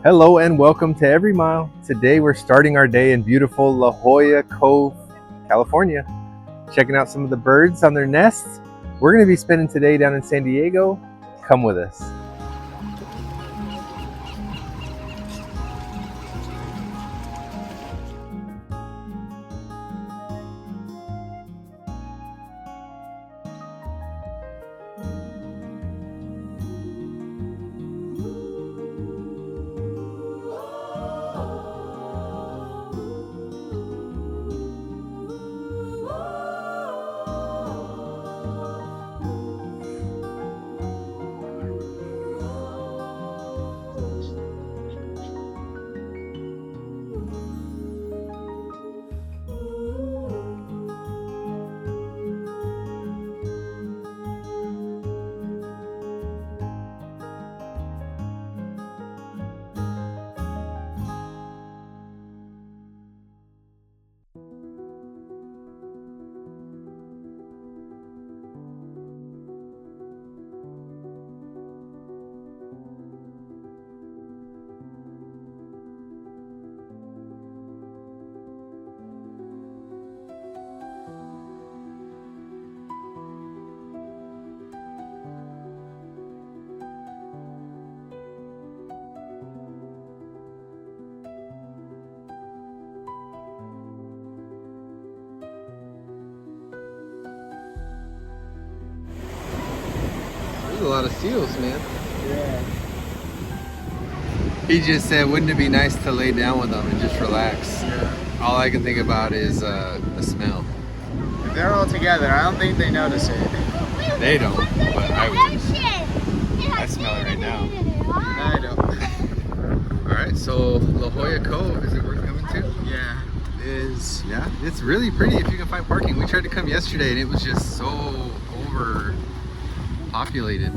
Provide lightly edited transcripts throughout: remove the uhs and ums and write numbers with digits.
Hello and welcome to Every Mile. Today we're starting our day in beautiful La Jolla Cove, California. Checking out some of the birds on their nests. We're going to be spending today down in San Diego. Come with us. There's a lot of seals, man. Yeah. He just said, wouldn't it be nice to lay down with them and just relax? Yeah. All I can think about is the smell. If they're all together, I don't think they notice it. They don't, but I would. I smell it right now. I don't. All right, so La Jolla Cove, is it worth coming to? Yeah, it is. Yeah, it's really pretty if you can find parking. We tried to come yesterday and it was just so overpopulated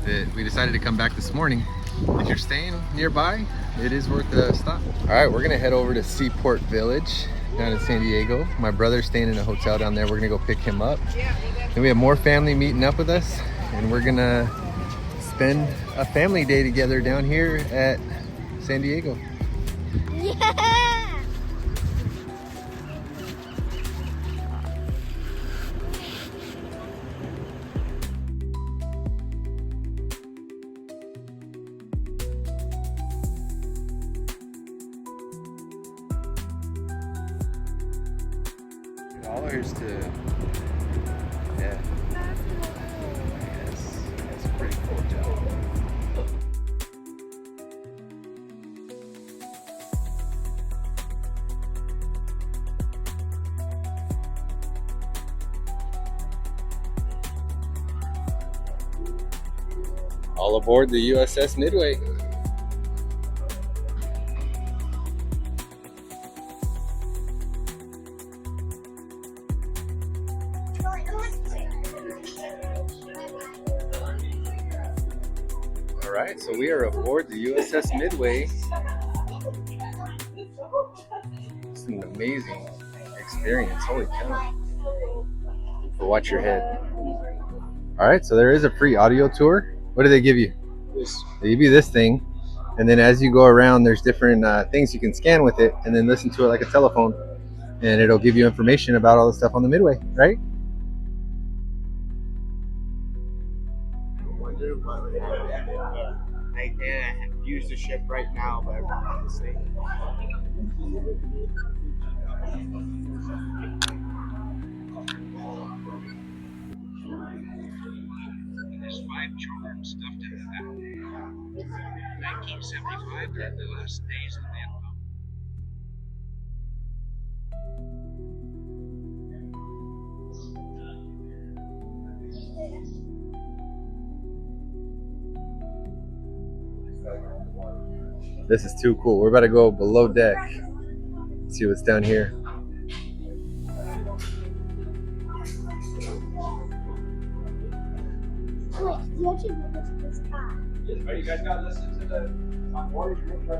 that we decided to come back this morning. If you're staying nearby, it is worth a stop. All right, we're gonna head over to Seaport Village down in San Diego. My brother's staying in a hotel down there. We're gonna go pick him up. And we have more family meeting up with us, and we're gonna spend a family day together down here at San Diego. Yeah! $2 to, yeah. Yes, that's a pretty cool job. All aboard the USS Midway. All right, so we are aboard the USS Midway. It's an amazing experience. Holy cow. But watch your head. All right, so there is a free audio tour. What do they give you? They give you this thing, and then as you go around, there's different things you can scan with it, and then listen to it like a telephone, and it'll give you information about all the stuff on the Midway, right? I can't use the ship right now, but honestly. There's 5 children stuffed into that. 1975 during the last days of Vietnam. This is too cool. We're about to go below deck. See what's down here. Wait, you actually went to this car. Are you guys got listened to the on board? Like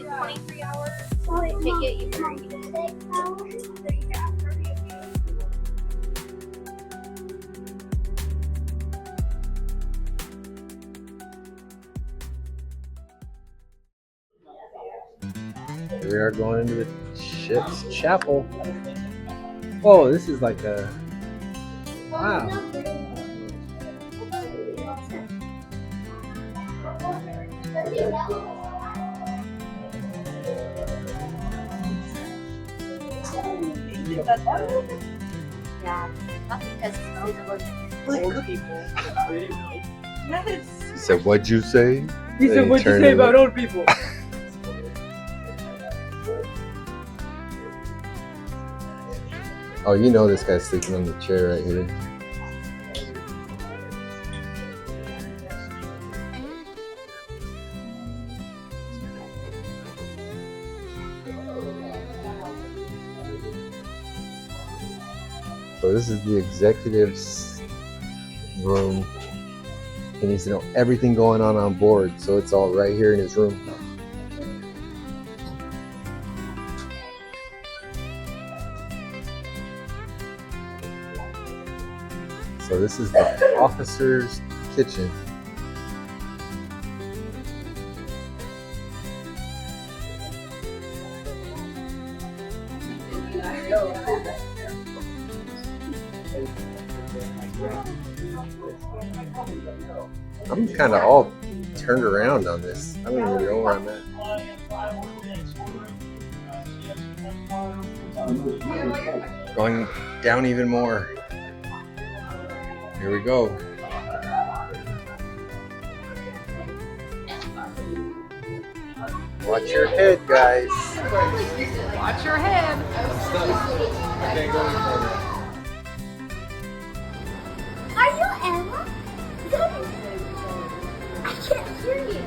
23 hours. So they get you 36 hours. We are going into the ship's chapel. Oh, this is like a wow. Yeah, not because Old people. He said, "What'd you say?" He said, "What'd you say about old people?" Oh, you know this guy's sleeping on the chair right here. So this is the executive's room. He needs to know everything going on board, so it's all right here in his room. So this is the officer's kitchen. I'm kind of all turned around on this. I don't even know where I'm at. Going down even more. Here we go. Watch your head, guys. Watch your head. I can't go any further. Are you Emma? I can't hear you.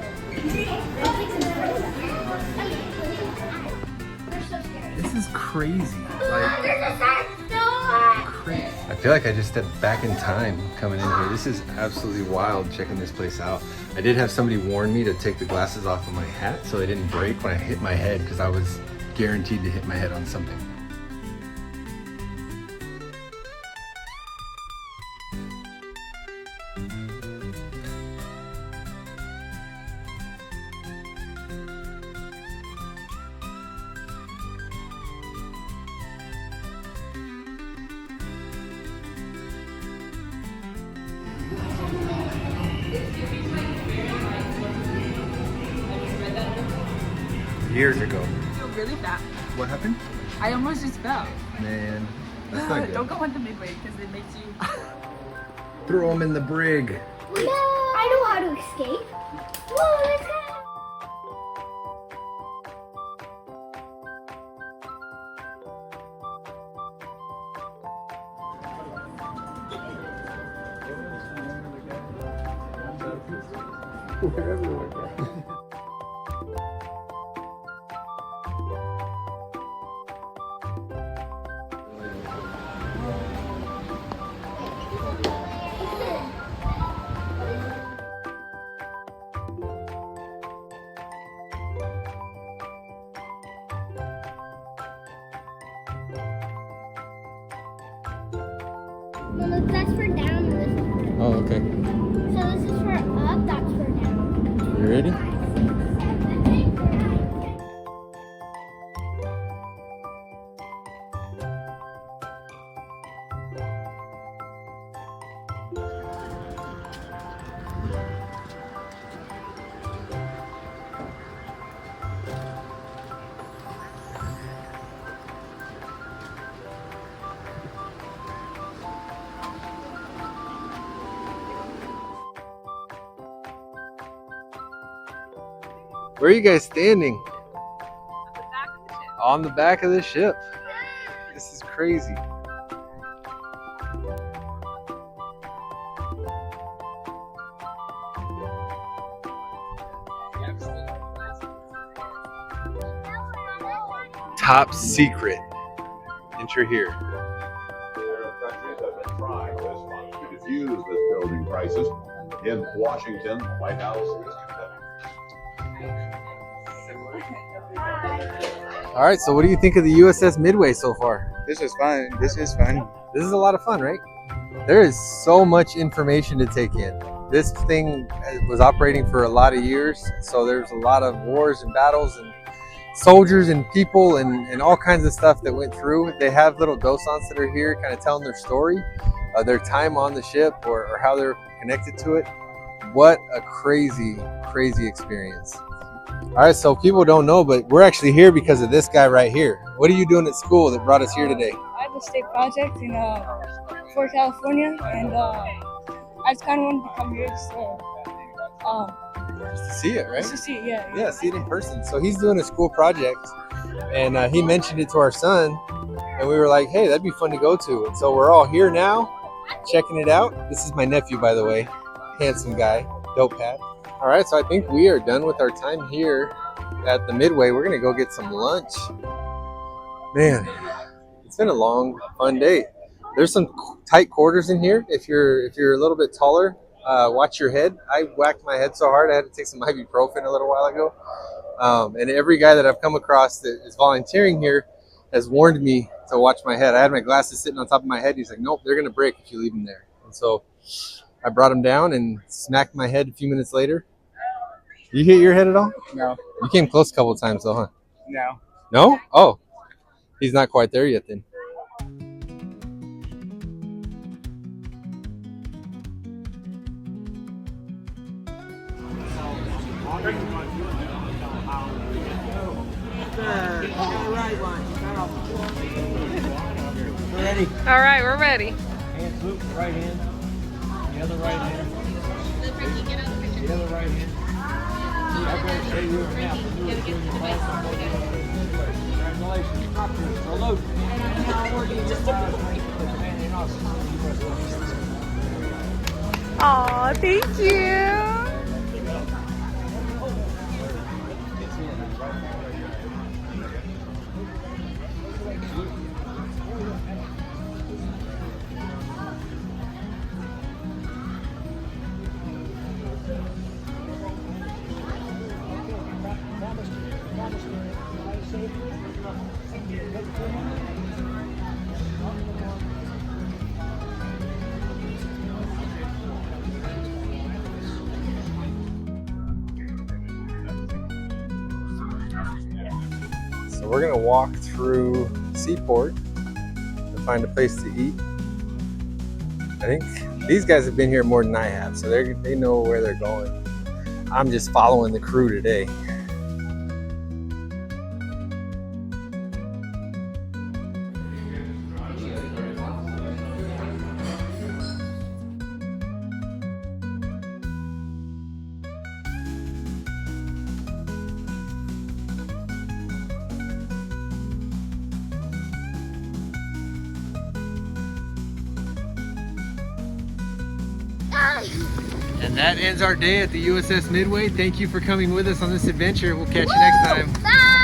This is crazy. Like, There's a sex door. crazy. I feel like I just stepped back in time coming in here. This is absolutely wild checking this place out. I did have somebody warn me to take the glasses off of my hat so they didn't break when I hit my head, because I was guaranteed to hit my head on something. Years ago. I feel really bad. What happened? I almost just fell. Man, that's not Don't good. go on the Midway because it makes you. Throw him in the brig. No, I know how to escape. Whoa, let's go. No, look, that's for down and this is for up. Oh, okay. So this is for up, that's for down. You ready? Where are you guys standing? On the back of the ship. This is crazy. Top secret. Enter here. Countries have been trying this month to defuse this building crisis. In Washington, the White House is All right, so what do you think of the USS Midway so far? This is fun. This is fun. This is a lot of fun, right? There is so much information to take in. This thing was operating for a lot of years, so there's a lot of wars and battles, and soldiers and people and all kinds of stuff that went through. They have little docents that are here kind of telling their story, their time on the ship or how they're connected to it. What a crazy, crazy experience. All right, so people don't know, but we're actually here because of this guy right here. What are you doing at school that brought us here today? I have a state project in Fort California, and I just kind of wanted to come here just To see it, right? to see it. Yeah. Yeah, see it in person. So he's doing a school project, and he mentioned it to our son, and we were like, hey, that'd be fun to go to. And so we're all here now, checking it out. This is my nephew, by the way. Handsome guy, dope hat. All right, so I think we are done with our time here at the Midway. We're gonna go get some lunch. Man, it's been a long, fun day. There's some tight quarters in here. If you're a little bit taller, watch your head. I whacked my head so hard I had to take some ibuprofen a little while ago. And every guy that I've come across that is volunteering here has warned me to watch my head. I had my glasses sitting on top of my head. He's like, nope, they're gonna break if you leave them there. And so I brought him down and smacked my head a few minutes later. You hit your head at all? No. You came close a couple of times though, huh? No. No? Oh, he's not quite there yet then. All right, we're ready. Hands loop, right hand. The other right hand. The other right hand. I'm going to say you were now. Congratulations. Doctors, salute. Aw, thank you. So we're gonna walk through Seaport to find a place to eat. I think these guys have been here more than I have, so they know where they're going. I'm just following the crew today. And that ends our day at the USS Midway. Thank you for coming with us on this adventure. We'll catch you next time. Bye.